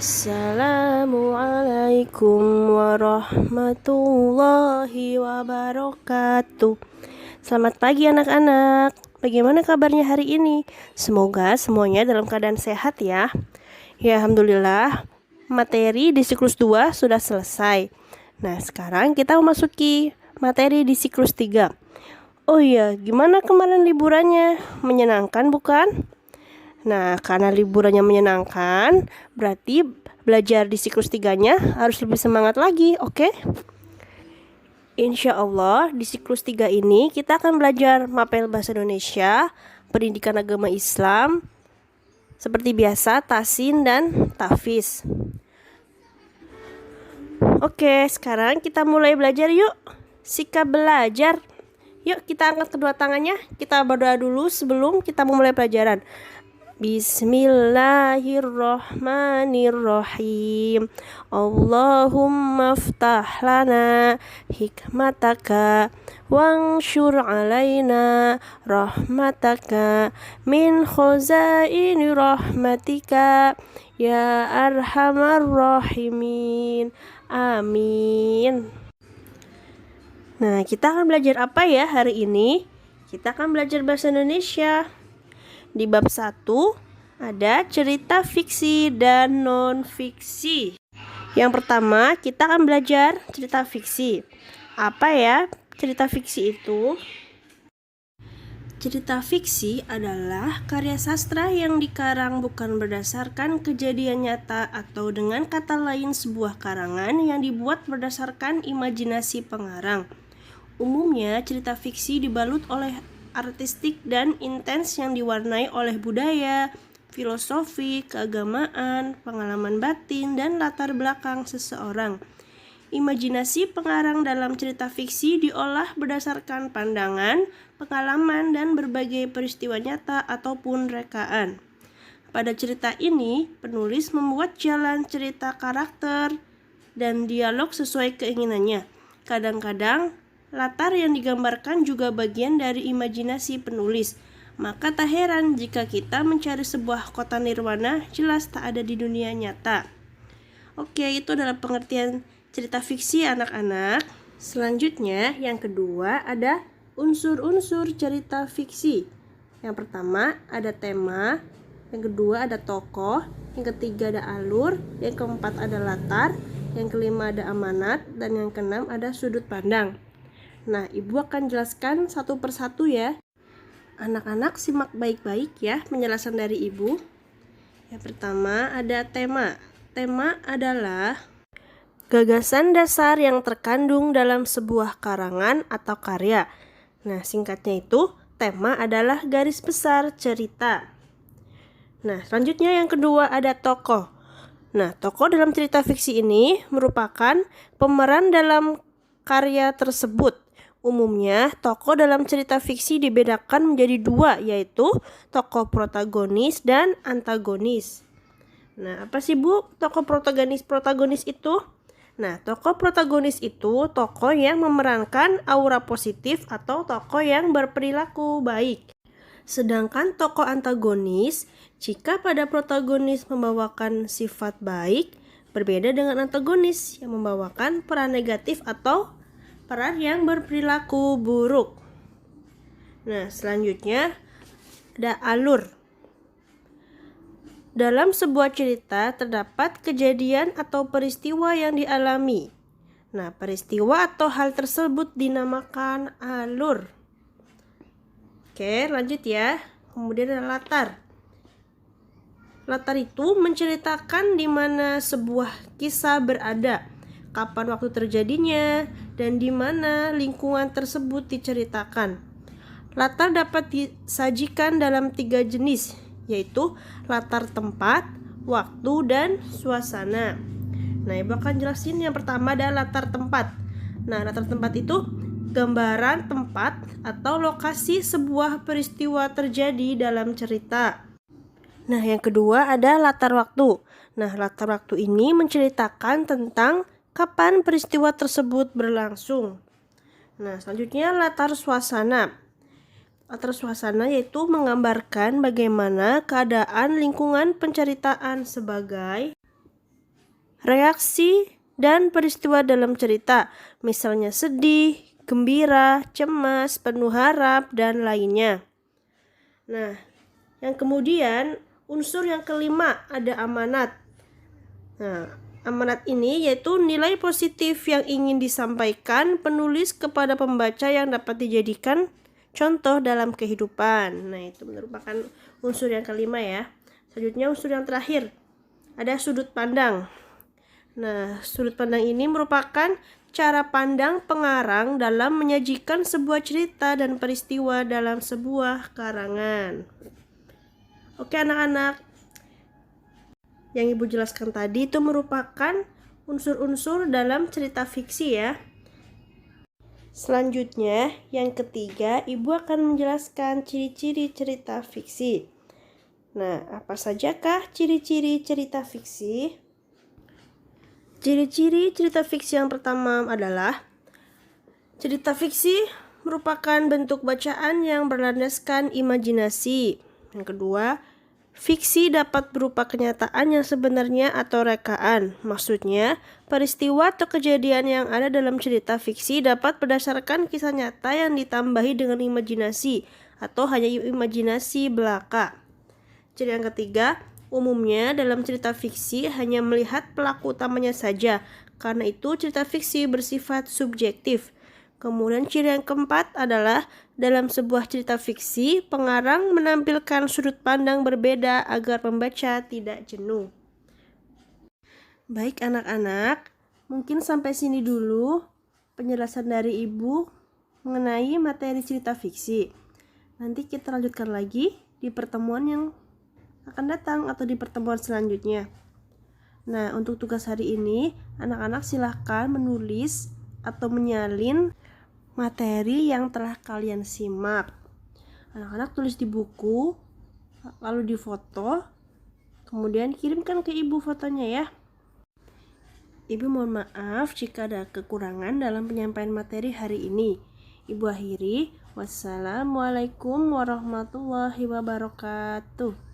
Assalamualaikum warahmatullahi wabarakatuh. Selamat pagi anak-anak. Bagaimana kabarnya hari ini? Semoga semuanya dalam keadaan sehat ya. Ya, alhamdulillah. Materi di siklus 2 sudah selesai. Nah, sekarang kita memasuki materi di siklus 3. Oh iya, gimana kemarin liburannya? Menyenangkan bukan? Nah, karena liburannya menyenangkan, berarti belajar di siklus 3-nya harus lebih semangat lagi, oke? Insya Allah, di siklus 3 ini kita akan belajar mapel bahasa Indonesia, pendidikan agama Islam, seperti biasa, tasin dan tahfiz. Oke, sekarang kita mulai belajar yuk. Sikap belajar. Yuk kita angkat kedua tangannya, kita berdoa dulu sebelum kita memulai pelajaran. Bismillahirrahmanirrahim. Allahumma ftah lana hikmataka wanshur alaina rahmataka min khazaini rahmatika ya arhamar rahimin. Amin. Nah, kita akan belajar apa ya hari ini? Kita akan belajar bahasa Indonesia. Di bab 1 ada cerita fiksi dan non-fiksi. Yang pertama kita akan belajar cerita fiksi. Apa ya cerita fiksi itu? Cerita fiksi adalah karya sastra yang dikarang bukan berdasarkan kejadian nyata atau dengan kata lain sebuah karangan yang dibuat berdasarkan imajinasi pengarang. Umumnya cerita fiksi dibalut oleh artistik dan intens yang diwarnai oleh budaya, filosofi, keagamaan, pengalaman batin, dan latar belakang seseorang. Imajinasi pengarang dalam cerita fiksi diolah berdasarkan pandangan, pengalaman, dan berbagai peristiwa nyata ataupun rekaan. Pada cerita ini, penulis membuat jalan cerita karakter dan dialog sesuai keinginannya. Kadang-kadang, latar yang digambarkan juga bagian dari imajinasi penulis. Maka tak heran jika kita mencari sebuah kota nirwana jelas tak ada di dunia nyata. Oke, itu adalah pengertian cerita fiksi anak-anak. Selanjutnya, yang kedua ada unsur-unsur cerita fiksi. Yang pertama ada tema, yang kedua ada tokoh, yang ketiga ada alur, yang keempat ada latar, yang kelima ada amanat, dan yang keenam ada sudut pandang. Nah, Ibu akan jelaskan satu persatu ya. Anak-anak simak baik-baik ya penjelasan dari Ibu. Yang pertama ada tema. Tema adalah gagasan dasar yang terkandung dalam sebuah karangan atau karya. Nah, singkatnya itu tema adalah garis besar cerita. Nah, selanjutnya yang kedua ada tokoh. Nah, tokoh dalam cerita fiksi ini merupakan pemeran dalam karya tersebut. Umumnya, tokoh dalam cerita fiksi dibedakan menjadi dua, yaitu tokoh protagonis dan antagonis. Nah, apa sih Bu tokoh protagonis itu? Nah, tokoh protagonis itu tokoh yang memerankan aura positif atau tokoh yang berperilaku baik. Sedangkan tokoh antagonis, jika pada protagonis membawakan sifat baik, berbeda dengan antagonis yang membawakan peran negatif atau peran yang berperilaku buruk. Nah, selanjutnya ada alur. Dalam sebuah cerita terdapat kejadian atau peristiwa yang dialami. Nah, peristiwa atau hal tersebut dinamakan alur. Oke, lanjut ya. Kemudian ada latar. Latar itu menceritakan di mana sebuah kisah berada, kapan waktu terjadinya, dan di mana lingkungan tersebut diceritakan. Latar dapat disajikan dalam 3 jenis, yaitu latar tempat, waktu, dan suasana. Nah, Ibu akan jelasin yang pertama adalah latar tempat. Nah, latar tempat itu gambaran tempat atau lokasi sebuah peristiwa terjadi dalam cerita. Nah, yang kedua ada latar waktu. Nah, latar waktu ini menceritakan tentang kapan peristiwa tersebut berlangsung. Nah, selanjutnya latar suasana. Latar suasana yaitu menggambarkan bagaimana keadaan lingkungan penceritaan sebagai reaksi, dan peristiwa dalam cerita, misalnya sedih, gembira, cemas, penuh harap, dan lainnya. Nah, yang kemudian unsur yang kelima ada amanat. Nah, amanat ini yaitu nilai positif yang ingin disampaikan penulis kepada pembaca yang dapat dijadikan contoh dalam kehidupan. Nah, itu merupakan unsur yang kelima ya. Selanjutnya unsur yang terakhir ada sudut pandang. Nah, sudut pandang ini merupakan cara pandang pengarang dalam menyajikan sebuah cerita dan peristiwa dalam sebuah karangan. Oke anak-anak, yang Ibu jelaskan tadi itu merupakan unsur-unsur dalam cerita fiksi ya. Selanjutnya, yang ketiga, Ibu akan menjelaskan ciri-ciri cerita fiksi. Nah, apa sajakah ciri-ciri cerita fiksi? Ciri-ciri cerita fiksi yang pertama adalah cerita fiksi merupakan bentuk bacaan yang berlandaskan imajinasi. Yang kedua, fiksi dapat berupa kenyataan yang sebenarnya atau rekaan. Maksudnya, peristiwa atau kejadian yang ada dalam cerita fiksi dapat berdasarkan kisah nyata yang ditambahi dengan imajinasi atau hanya imajinasi belaka. Ciri yang ketiga, umumnya dalam cerita fiksi hanya melihat pelaku utamanya saja. Karena itu cerita fiksi bersifat subjektif. Kemudian ciri yang keempat adalah dalam sebuah cerita fiksi, pengarang menampilkan sudut pandang berbeda agar pembaca tidak jenuh. Baik anak-anak, mungkin sampai sini dulu penjelasan dari Ibu mengenai materi cerita fiksi. Nanti kita lanjutkan lagi di pertemuan yang akan datang atau di pertemuan selanjutnya. Nah, untuk tugas hari ini, anak-anak silahkan menulis atau menyalin materi yang telah kalian simak. Anak-anak tulis di buku, lalu difoto, kemudian kirimkan ke Ibu fotonya ya. Ibu mohon maaf jika ada kekurangan dalam penyampaian materi hari ini. Ibu akhiri, wassalamualaikum warahmatullahi wabarakatuh.